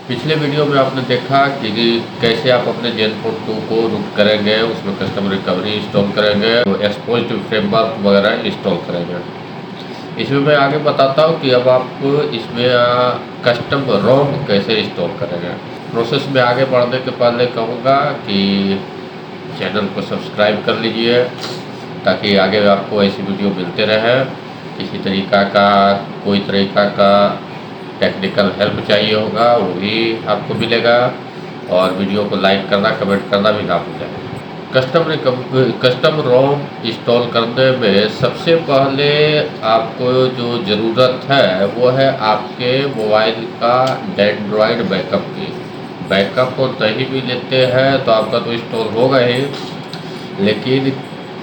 पिछले वीडियो में आपने देखा कि कैसे आप अपने जेनफोन 2 को रूट करेंगे, उसमें कस्टम रिकवरी इंस्टॉल करेंगे, तो एक्सपोज्ड फ्रेमवर्क वगैरह इंस्टॉल करेंगे। इसमें मैं आगे बताता हूँ कि अब आप इसमें कस्टम रोम कैसे इंस्टॉल करेंगे। प्रोसेस में आगे बढ़ने के पहले कहूँगा कि चैनल को सब्सक्राइब कर लीजिए ताकि आगे आपको ऐसी वीडियो मिलते रहे। किसी तरीक़ा का कोई तरीक़ा का टेक्निकल हेल्प चाहिए होगा वो भी आपको मिलेगा, और वीडियो को लाइक करना, कमेंट करना भी ना भूलें। कस्टम रोम इंस्टॉल करने में सबसे पहले आपको जो ज़रूरत है वो है आपके मोबाइल का एंड्रॉयड बैकअप की। बैकअप को नहीं भी लेते हैं तो आपका तो इंस्टॉल होगा ही, लेकिन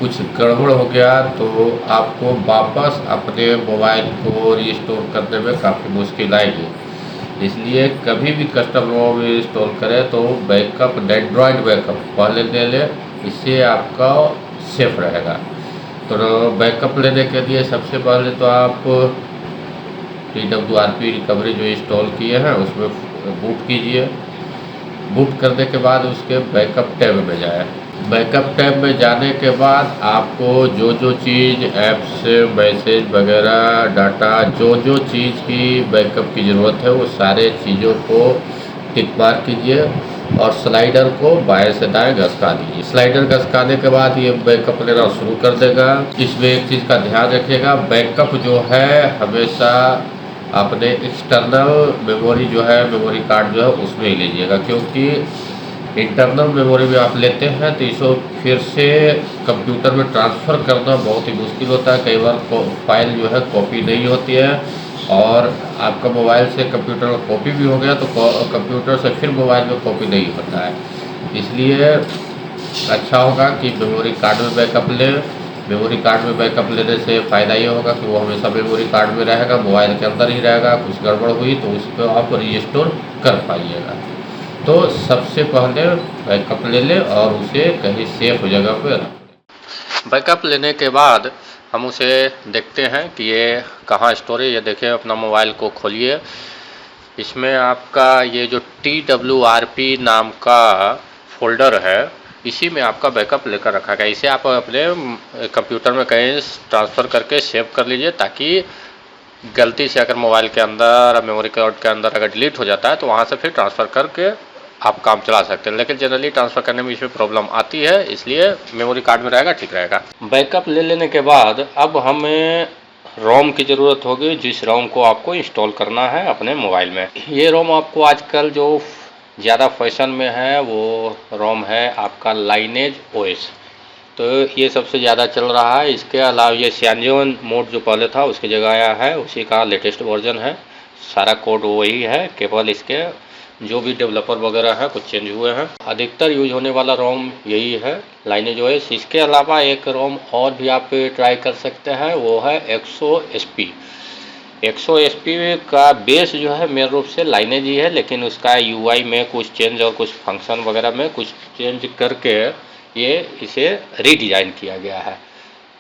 कुछ गड़बड़ हो गया तो आपको वापस अपने मोबाइल को रीस्टोर करने में काफ़ी मुश्किल आएगी। इसलिए कभी भी कस्टम रोम इंस्टॉल करें तो बैकअप एंड्रॉयड बैकअप पहले ले लें, इससे आपका सेफ रहेगा। तो बैकअप लेने के लिए सबसे पहले तो आप TWRP रिकवरी जो इंस्टॉल किए हैं उसमें बूट कीजिए। बूट करने के बाद उसके बैकअप टैब में जाए। बैकअप टैब में जाने के बाद आपको जो जो चीज़ ऐप्स मैसेज वगैरह डाटा जो चीज़ की बैकअप की ज़रूरत है वो सारे चीज़ों को टिक मार कीजिए और स्लाइडर को बाएं से दाएं घसका दीजिए। स्लाइडर घसकाने के बाद ये बैकअप लेना शुरू कर देगा। इसमें एक चीज़ का ध्यान रखिएगा, बैकअप जो है हमेशा अपने एक्सटर्नल मेमोरी जो है, मेमोरी कार्ड जो है उसमें ही लीजिएगा, क्योंकि इंटरनल मेमोरी में आप लेते हैं तो इसको फिर से कंप्यूटर में ट्रांसफ़र करना बहुत ही मुश्किल होता है। कई बार फाइल जो है कॉपी नहीं होती है, और आपका मोबाइल से कंप्यूटर में कॉपी भी हो गया तो कंप्यूटर से फिर मोबाइल में कॉपी नहीं होता है। इसलिए अच्छा होगा कि मेमोरी कार्ड में बैकअप लें। मेमोरी कार्ड में बैकअप लेने से फ़ायदा ये होगा कि वो हमेशा मेमोरी कार्ड में रहेगा, मोबाइल के अंदर ही रहेगा। कुछ गड़बड़ हुई तो उसको आप रीस्टोर कर पाइएगा। तो सबसे पहले बैकअप ले लें और उसे कहीं सेफ जगह पर रख लें। बैकअप लेने के बाद हम उसे देखते हैं कि ये कहाँ स्टोर है। ये देखिए, अपना मोबाइल को खोलिए। इसमें आपका ये जो TWRP नाम का फोल्डर है, इसी में आपका बैकअप लेकर रखा गया। इसे आप अपने कंप्यूटर में कहीं ट्रांसफ़र करके सेव कर लीजिए, ताकि गलती से अगर मोबाइल के अंदर, मेमोरी कार्ड के अंदर अगर डिलीट हो जाता है तो वहाँ से फिर ट्रांसफ़र करके आप काम चला सकते हैं। लेकिन जनरली ट्रांसफ़र करने में इसमें प्रॉब्लम आती है, इसलिए मेमोरी कार्ड में रहेगा, ठीक रहेगा। बैकअप ले लेने के बाद अब हमें रोम की ज़रूरत होगी, जिस रोम को आपको इंस्टॉल करना है अपने मोबाइल में। ये रोम आपको आजकल जो ज़्यादा फैशन में है वो रोम है आपका लाइनेज OS। तो ये सबसे ज़्यादा चल रहा है। इसके अलावा ये Cyanogen मोड जो पहले था उसकी जगह आया है, उसी का लेटेस्ट वर्जन है। सारा कोड वही है, केवल इसके जो भी डेवलपर वगैरह है कुछ चेंज हुए हैं। अधिकतर यूज होने वाला रोम यही है, लाइनेज OS। इसके अलावा एक रोम और भी आप ट्राई कर सकते हैं, वो है XOSP। XOSP का बेस जो है मेन रूप से लाइनेज ही है, लेकिन उसका UI में कुछ चेंज और कुछ फंक्शन वगैरह में कुछ चेंज करके ये इसे रीडिज़ाइन किया गया है।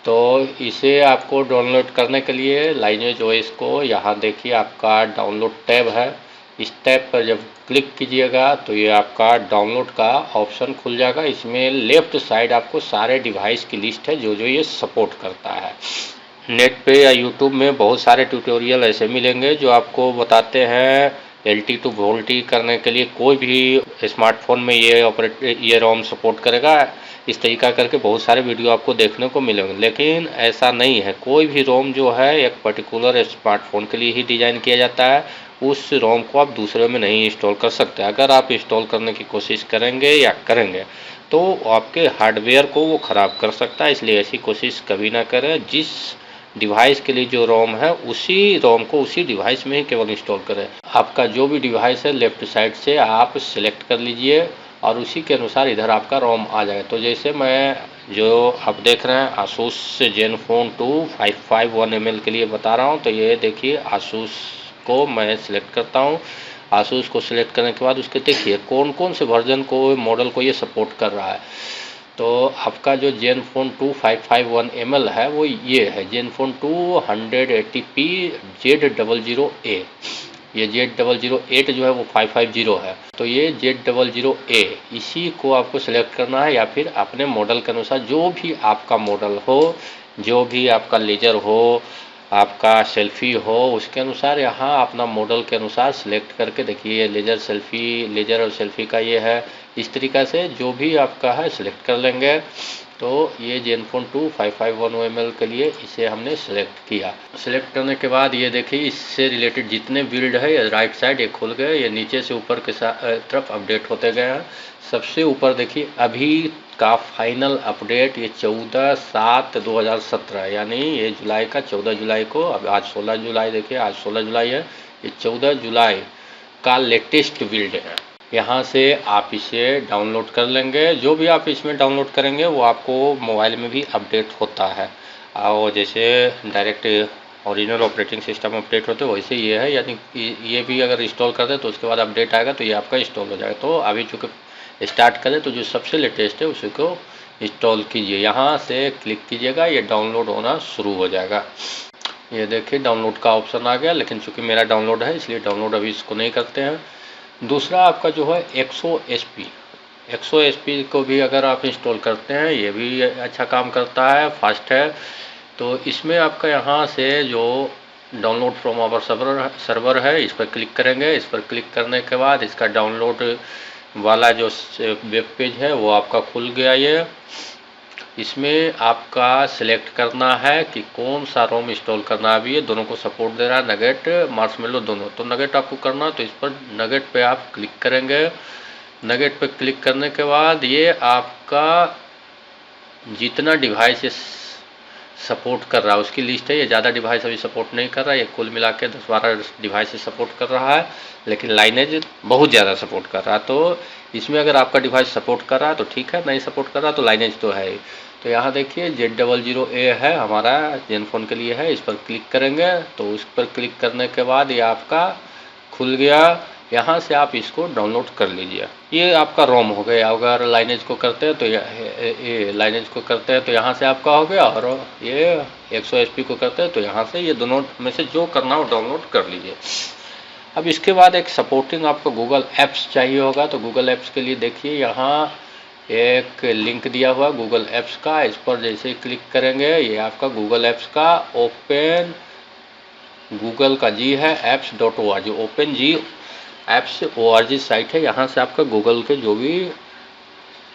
तो इसे आपको डाउनलोड करने के लिए लाइनेज OS को यहाँ देखिए आपका डाउनलोड टैब है, इस टैब पर जब क्लिक कीजिएगा तो ये आपका डाउनलोड का ऑप्शन खुल जाएगा। इसमें लेफ़्ट साइड आपको सारे डिवाइस की लिस्ट है जो जो ये सपोर्ट करता है। नेट पे या यूट्यूब में बहुत सारे ट्यूटोरियल ऐसे मिलेंगे जो आपको बताते हैं LT to VoLTE करने के लिए कोई भी स्मार्टफोन में ये रोम सपोर्ट करेगा। इस तरीका करके बहुत सारे वीडियो आपको देखने को मिलेंगे, लेकिन ऐसा नहीं है। कोई भी रोम जो है एक पर्टिकुलर स्मार्टफोन के लिए ही डिज़ाइन किया जाता है, उस रोम को आप दूसरे में नहीं इंस्टॉल कर सकते। अगर आप इंस्टॉल करने की कोशिश करेंगे तो आपके हार्डवेयर को वो ख़राब कर सकता है, इसलिए ऐसी कोशिश कभी ना करें। जिस डिवाइस के लिए जो रोम है उसी रोम को उसी डिवाइस में ही केवल इंस्टॉल करें। आपका जो भी डिवाइस है लेफ़्ट साइड से आप सिलेक्ट कर लीजिए और उसी के अनुसार इधर आपका रोम आ जाए। तो जैसे मैं जो आप देख रहे हैं ASUS Zenfone 2 551 ml के लिए बता रहा हूँ, तो ये देखिए ASUS को मैं सिलेक्ट करता हूँ। ASUS को सिलेक्ट करने के बाद उसके देखिए कौन कौन से वर्जन को, मॉडल को ये सपोर्ट कर रहा है। तो आपका जो Zenfone 2 551 ml है वो ये है, Zenfone 2 180p Z00A। ये Z008 जो है वो 550 है, तो ये Z008 इसी को आपको सिलेक्ट करना है, या फिर अपने मॉडल के अनुसार जो भी आपका मॉडल हो, जो भी आपका लेजर हो, आपका सेल्फी हो, उसके अनुसार यहाँ अपना मॉडल के अनुसार सिलेक्ट करके देखिए। लेजर और सेल्फी का ये है, इस तरीक़ा से जो भी आपका है सिलेक्ट कर लेंगे। तो ये जेनफोन 2 551 ml के लिए इसे हमने सिलेक्ट किया। सिलेक्ट करने के बाद ये देखिए इससे रिलेटेड जितने बिल्ड है ये राइट साइड ये खुल गए, ये नीचे से ऊपर के तरफ अपडेट होते गए हैं। सबसे ऊपर देखिए अभी का फाइनल अपडेट ये 14/7/2017, यानी ये जुलाई का 14 जुलाई को, अब आज 16 जुलाई, देखिए आज 16 जुलाई है, ये 14 जुलाई का लेटेस्ट बिल्ड है। यहाँ से आप इसे डाउनलोड कर लेंगे। जो भी आप इसमें डाउनलोड करेंगे वो आपको मोबाइल में भी अपडेट होता है, और जैसे direct original operating system update होते हैं वैसे ये है, यानी ये भी अगर इंस्टॉल कर दे तो उसके बाद अपडेट आएगा तो ये आपका इंस्टॉल हो जाएगा। तो अभी चूँकि स्टार्ट करें तो जो सबसे लेटेस्ट है उसी को इंस्टॉल कीजिए। यहाँ से क्लिक कीजिएगा, ये डाउनलोड होना शुरू हो जाएगा। ये देखिए डाउनलोड का ऑप्शन आ गया, लेकिन चूँकि मेरा डाउनलोड है इसलिए डाउनलोड अभी इसको नहीं करते हैं। दूसरा आपका जो है 100 SP को भी अगर आप इंस्टॉल करते हैं, ये भी अच्छा काम करता है, फास्ट है। तो इसमें आपका यहाँ से जो डाउनलोड फ्रॉम आवर सर्वर है इस पर क्लिक करेंगे। इस पर क्लिक करने के बाद इसका डाउनलोड वाला जो वेब पेज है वो आपका खुल गया। ये इसमें आपका सिलेक्ट करना है कि कौन सा रोम इंस्टॉल करना है। अभी ये दोनों को सपोर्ट दे रहा है, नगेट, मार्शमेलो दोनों। तो नगेट आपको करना, तो इस पर नगेट पे आप क्लिक करेंगे। नगेट पे क्लिक करने के बाद ये आपका जितना डिवाइस सपोर्ट कर रहा है उसकी लिस्ट है। ये ज़्यादा डिवाइस अभी सपोर्ट नहीं कर रहा है, ये कुल मिला के 10-12 डिवाइस सपोर्ट कर रहा है, लेकिन लाइनेज बहुत ज़्यादा सपोर्ट कर रहा है। तो इसमें अगर आपका डिवाइस सपोर्ट कर रहा है तो ठीक है, नहीं सपोर्ट कर रहा तो लाइनेज तो है ही। तो यहाँ देखिए Z008 है हमारा, जेनफोन के लिए है। इस पर क्लिक करेंगे तो उस पर क्लिक करने के बाद ये आपका खुल गया। यहाँ से आप इसको डाउनलोड कर लीजिए। ये आपका रोम हो गया। अगर लाइनेज को करते हैं तो ये लाइनेज को करते हैं तो यहाँ से आपका हो गया, और ये 100 SP को करते हैं तो यहाँ से, ये दोनों में से जो करना हो डाउनलोड कर लीजिए। अब इसके बाद एक सपोर्टिंग आपको गूगल एप्स चाहिए होगा, तो गूगल एप्स के लिए देखिए यहाँ एक लिंक दिया हुआ गूगल एप्स का। इस पर जैसे ही क्लिक करेंगे ये आपका गूगल एप्स का ओपन गूगल का जी है apps.org, ओपन जी apps.org साइट है। यहाँ से आपका गूगल के जो भी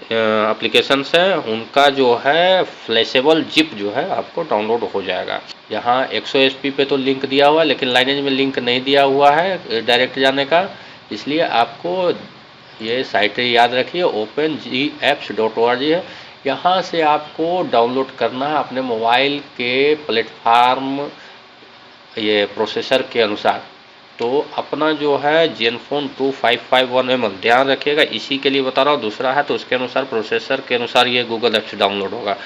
एप्लीकेशंस हैं उनका जो है फ्लैशेबल जिप जो है आपको डाउनलोड हो जाएगा। यहाँ 100 SP पे तो लिंक दिया हुआ है, लेकिन लाइनेज में लिंक नहीं दिया हुआ है डायरेक्ट जाने का, इसलिए आपको ये साइट याद रखिए, ओपन जी apps.org है। यहाँ से आपको डाउनलोड करना है अपने मोबाइल के प्लेटफार्म ये प्रोसेसर के अनुसार। तो अपना जो है जेनफोन 2 551 ml, ध्यान रखिएगा इसी के लिए बता रहा हूँ, दूसरा है तो उसके अनुसार प्रोसेसर के अनुसार ये गूगल एप्स डाउनलोड होगा।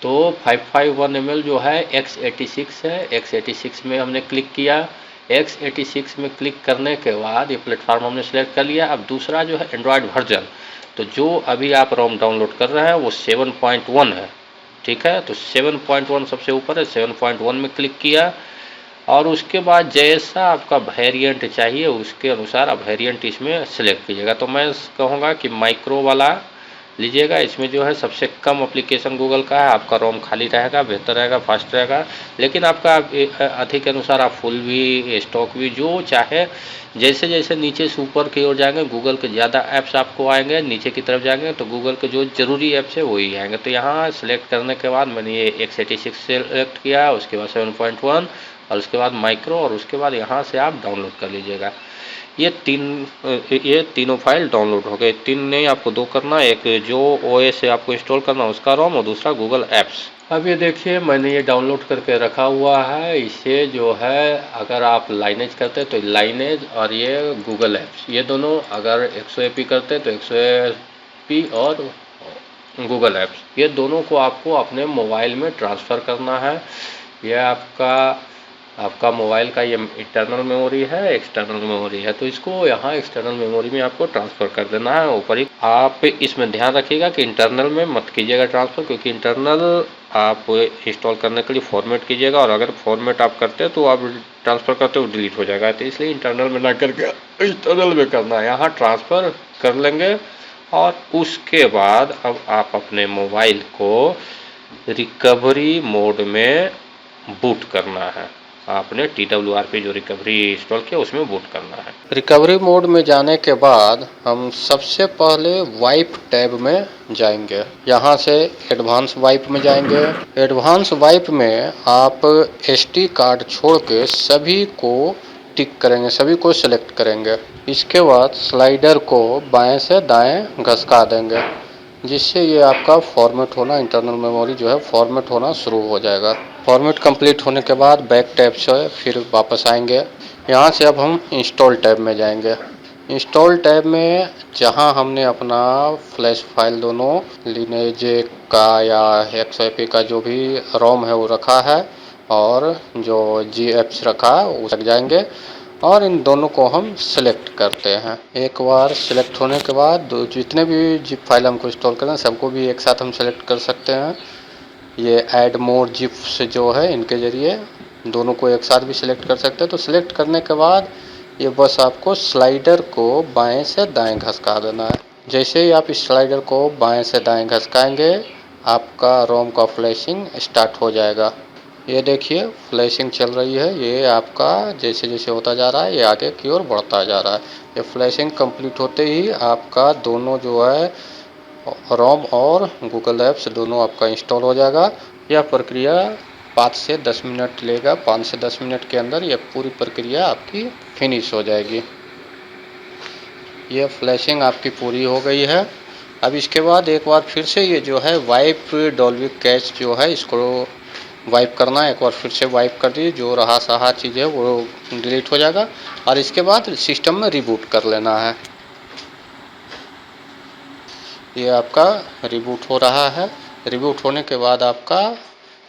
तो 551 ml जो है x86 है, x86 में हमने क्लिक किया। x86 में क्लिक करने के बाद ये प्लेटफार्म हमने सेलेक्ट कर लिया। अब दूसरा जो है एंड्रॉयड वर्जन, तो जो अभी आप रोम डाउनलोड कर रहे हैं वो 7.1 है, ठीक है। तो 7.1 सबसे ऊपर है, 7.1 में क्लिक किया, और उसके बाद जैसा आपका वेरिएंट चाहिए उसके अनुसार आप वेरिएंट इसमें सेलेक्ट कीजिएगा। तो मैं कहूँगा कि माइक्रो वाला लीजिएगा। इसमें जो है सबसे कम एप्लीकेशन गूगल का है, आपका रोम खाली रहेगा, बेहतर रहेगा, फास्ट रहेगा। लेकिन आपका अधिक के अनुसार आप फुल भी, स्टॉक भी, जो चाहे, जैसे जैसे नीचे से ऊपर की ओर जाएंगे गूगल के ज़्यादा ऐप्स आपको आएंगे, नीचे की तरफ जाएंगे तो गूगल के जो ज़रूरी ऐप्स है वही आएंगे। तो यहाँ सेलेक्ट करने के बाद मैंने ये x86 सेलेक्ट किया, उसके बाद 7.1, और उसके बाद माइक्रो, और उसके बाद यहाँ से आप डाउनलोड कर लीजिएगा। ये तीनों फाइल डाउनलोड हो गए। 3 नहीं, आपको 2 करना, एक जो OS से आपको इंस्टॉल करना उसका रोम, और दूसरा गूगल एप्स। अब ये देखिए मैंने ये डाउनलोड करके रखा हुआ है। इसे जो है अगर आप लाइनेज करते हैं तो लाइनेज, और ये गूगल एप्स, ये दोनों अगर 100 MP करते हैं तो 100 SP और गूगल एप्स, ये दोनों को आपको अपने मोबाइल में ट्रांसफ़र करना है। यह आपका आपका मोबाइल का ये इंटरनल मेमोरी है, एक्सटर्नल मेमोरी है, तो इसको यहाँ एक्सटर्नल मेमोरी में आपको ट्रांसफ़र कर देना है ऊपर ही। आप इसमें ध्यान रखिएगा कि इंटरनल में मत कीजिएगा ट्रांसफ़र, क्योंकि इंटरनल आप इंस्टॉल करने के लिए फॉर्मेट कीजिएगा, और अगर फॉर्मेट आप करते हैं तो आप ट्रांसफ़र करते हो डिलीट हो जाएगा, तो इसलिए इंटरनल में ना करके एक्सटर्नल में करना है। यहाँ ट्रांसफ़र कर लेंगे और उसके बाद अब आप अपने मोबाइल को रिकवरी मोड में बूट करना है। आपने TWR पे जो रिकवरी इंस्टॉल किया उसमें बूट करना है। रिकवरी मोड में जाने के बाद हम सबसे पहले वाइप टैब में जाएंगे। यहाँ से एडवांस वाइप में जाएंगे। एडवांस वाइप में आप SD कार्ड छोड़ के सभी को टिक करेंगे, सभी को सिलेक्ट करेंगे। इसके बाद स्लाइडर को बाएं से दाएं घसका देंगे, जिससे ये आपका फॉर्मेट होना, इंटरनल मेमोरी जो है फॉर्मेट होना शुरू हो जाएगा। फॉर्मेट कंप्लीट होने के बाद बैक टैब से फिर वापस आएंगे। यहाँ से अब हम इंस्टॉल टैब में जाएंगे। इंस्टॉल टैब में जहाँ हमने अपना फ्लैश फाइल दोनों लिनेज का या XFP का जो भी रोम है वो रखा है, और जो GFs रखा है उस तक जाएंगे, और इन दोनों को हम सिलेक्ट करते हैं। एक बार सिलेक्ट होने के बाद जितने भी जिप फाइल हमको इंस्टॉल करना है सबको भी एक साथ हम सिलेक्ट कर सकते हैं। ये ऐड मोर जिप्स जो है इनके ज़रिए दोनों को एक साथ भी सिलेक्ट कर सकते हैं। तो सिलेक्ट करने के बाद ये बस आपको स्लाइडर को बाएं से दाएं घसका देना है। जैसे ही आप इस स्लाइडर को बाएं से दाएं घसकाएंगे आपका रोम का फ्लैशिंग स्टार्ट हो जाएगा। ये देखिए फ्लैशिंग चल रही है। ये आपका जैसे जैसे होता जा रहा है ये आगे की ओर बढ़ता जा रहा है। ये फ्लैशिंग कंप्लीट होते ही आपका दोनों जो है रोम और गूगल ऐप्स दोनों आपका इंस्टॉल हो जाएगा। यह प्रक्रिया 5 से 10 मिनट लेगा। 5 से 10 मिनट के अंदर यह पूरी प्रक्रिया आपकी फिनिश हो जाएगी। यह फ्लैशिंग आपकी पूरी हो गई है। अब इसके बाद एक बार फिर से ये जो है वाइप डॉल्बी कैच जो है इसको वाइप करना है। एक बार फिर से वाइप कर दीजिए, जो रहा सहा चीज़ है वो डिलीट हो जाएगा, और इसके बाद सिस्टम में रिबूट कर लेना है। ये आपका रिबूट हो रहा है। रिबूट होने के बाद आपका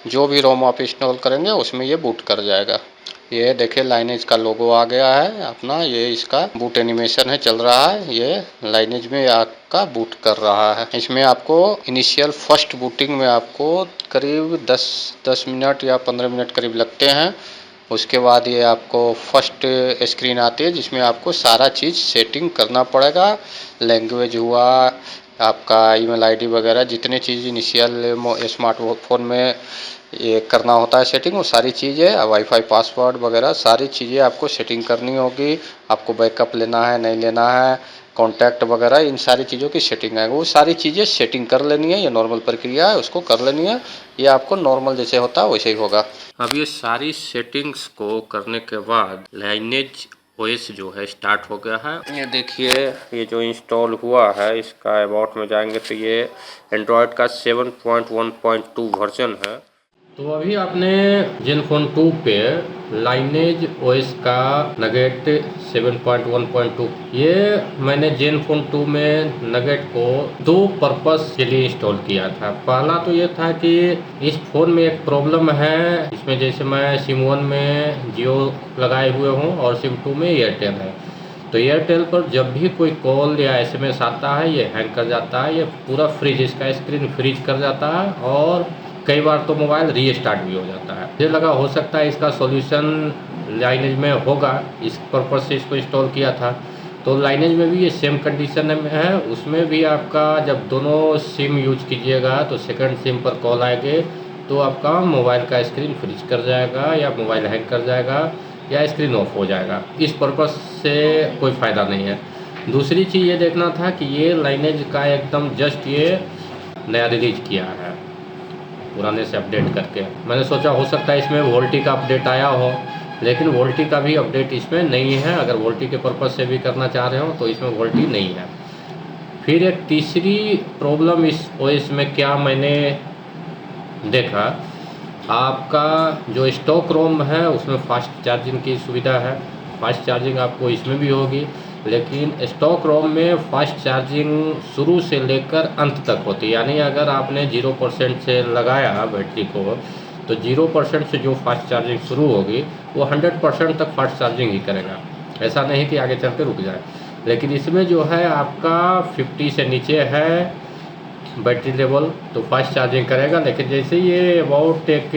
जो भी रोम आप इंस्टॉल करेंगे उसमें ये बूट कर जाएगा। ये देखिए लाइनेज का लोगो आ गया है अपना, ये इसका बूट एनिमेशन है चल रहा है। ये लाइनेज में आपका बूट कर रहा है। इसमें आपको इनिशियल फर्स्ट बूटिंग में आपको करीब 10 मिनट या 15 मिनट करीब लगते हैं। उसके बाद ये आपको फर्स्ट स्क्रीन आती है जिसमें आपको सारा चीज़ सेटिंग करना पड़ेगा। लैंग्वेज हुआ, आपका ईमेल आईडी वगैरह जितने चीज़ इनिशियल स्मार्टफोन में ये करना होता है सेटिंग, वो सारी चीज़ें, वाईफाई पासवर्ड वगैरह सारी चीज़ें आपको सेटिंग करनी होगी। आपको बैकअप लेना है नहीं लेना है, कॉन्टैक्ट वगैरह, इन सारी चीज़ों की सेटिंग है, वो सारी चीज़ें सेटिंग कर लेनी है। ये नॉर्मल प्रक्रिया है, उसको कर लेनी है। ये आपको नॉर्मल जैसे होता है वैसे ही होगा। अब ये सारी सेटिंग्स को करने के बाद लाइनेज OS जो है स्टार्ट हो गया है। ये देखिए ये जो इंस्टॉल हुआ है इसका अबाउट में जाएंगे तो ये एंड्रॉयड का 7.1.2 वर्जन है। तो अभी आपने जेनफोन 2 पे लाइनेज OS का नगेट 7.1.2, ये मैंने जेनफोन 2 में नगेट को दो पर्पस के लिए इंस्टॉल किया था। पहला तो ये था कि इस फ़ोन में एक प्रॉब्लम है, इसमें जैसे मैं सिम 1 में जियो लगाए हुए हूँ और सिम 2 में एयरटेल है, तो एयरटेल पर जब भी कोई कॉल या SMS आता है ये हैंग कर जाता है, ये पूरा फ्रीज, इसका स्क्रीन फ्रीज कर जाता है, और कई बार तो मोबाइल रीस्टार्ट भी हो जाता है। मुझे लगा हो सकता है इसका सॉल्यूशन लाइनेज में होगा, इस पर्पज़ से इसको इंस्टॉल किया था। तो लाइनेज में भी ये सेम कंडीशन में है। उसमें भी आपका जब दोनों सिम यूज कीजिएगा तो सेकंड सिम पर कॉल आएंगे तो आपका मोबाइल का स्क्रीन फ्रीज कर जाएगा, या मोबाइल हैंग कर जाएगा, या स्क्रीन ऑफ हो जाएगा। इस पर्पज़ से कोई फ़ायदा नहीं है। दूसरी चीज़ ये देखना था कि ये लाइनेज का एकदम जस्ट ये नया रिलीज किया है पुराने से अपडेट करके। मैंने सोचा हो सकता है इसमें वोल्टी का अपडेट आया हो, लेकिन वोल्टी का भी अपडेट इसमें नहीं है। अगर वोल्टी के पर्पज़ से भी करना चाह रहे हो तो इसमें वोल्टी नहीं है। फिर एक तीसरी प्रॉब्लम इस OS में क्या मैंने देखा, आपका जो स्टॉक रोम है उसमें फास्ट चार्जिंग की सुविधा है। फास्ट चार्जिंग आपको इसमें भी होगी, लेकिन स्टॉक रोम में फास्ट चार्जिंग शुरू से लेकर अंत तक होती है। यानी अगर आपने 0% से लगाया बैटरी को तो 0% से जो फास्ट चार्जिंग शुरू होगी वो 100% तक फास्ट चार्जिंग ही करेगा। ऐसा नहीं कि आगे चल के रुक जाए। लेकिन इसमें जो है आपका 50 से नीचे है बैटरी लेवल तो फास्ट चार्जिंग करेगा, लेकिन जैसे ये अबाउट एक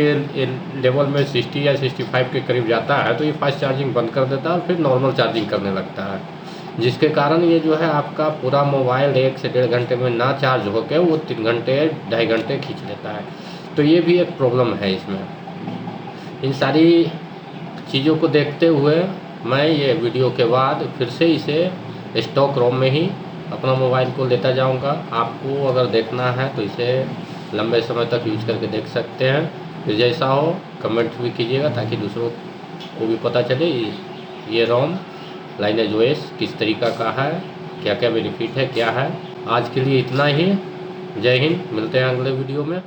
लेवल में 60 या 65 के करीब जाता है तो ये फास्ट चार्जिंग बंद कर देता है और फिर नॉर्मल चार्जिंग करने लगता है, जिसके कारण ये जो है आपका पूरा मोबाइल 1 से 1.5 घंटे में ना चार्ज होकर वो 3 घंटे 2.5 घंटे खींच लेता है। तो ये भी एक प्रॉब्लम है इसमें। इन सारी चीज़ों को देखते हुए मैं ये वीडियो के बाद फिर से इसे स्टॉक रोम में ही अपना मोबाइल को लेता जाऊंगा। आपको अगर देखना है तो इसे लंबे समय तक यूज करके देख सकते हैं। फिर जैसा हो कमेंट भी कीजिएगा ताकि दूसरों को भी पता चले ये रोम लाइनेज ओएस किस तरीका का है, क्या क्या बेनिफिट है, क्या है। आज के लिए इतना ही। जय हिंद, मिलते हैं अगले वीडियो में।